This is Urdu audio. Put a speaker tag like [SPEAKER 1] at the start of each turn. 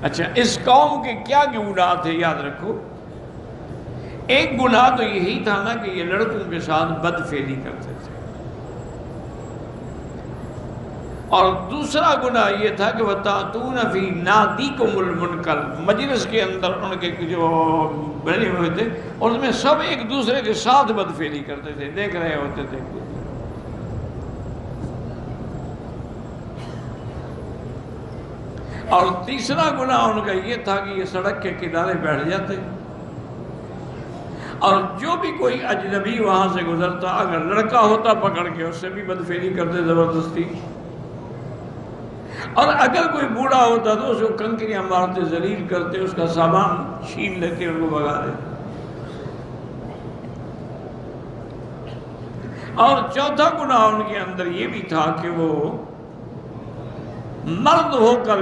[SPEAKER 1] اچھا، اس قوم کے کیا گناہ تھے یاد رکھو. ایک گناہ تو یہی تھا نا کہ یہ لڑکوں کے ساتھ بدفعلی کرتے تھے، اور دوسرا گناہ یہ تھا کہ وَتَأْتُونَ فِي نَادِيكُمُ الْمُنْكَرَ، مجلس کے اندر ان کے جو بنے ہوئے تھے اور اس میں سب ایک دوسرے کے ساتھ بدفعلی کرتے تھے، دیکھ رہے ہوتے تھے. اور تیسرا گناہ ان کا یہ تھا کہ یہ سڑک کے کنارے بیٹھ جاتے، اور جو بھی کوئی اجنبی وہاں سے گزرتا اگر لڑکا ہوتا پکڑ کے اس سے بھی بدفعلی کرتے زبردستی، اور اگر کوئی بوڑھا ہوتا تو اس کو کنکریاں مارتے، ذلیل کرتے، اس کا سامان چھین لیتے، ان کو بھگا دیتے. اور چوتھا گناہ ان کے اندر یہ بھی تھا کہ وہ مرد ہو کر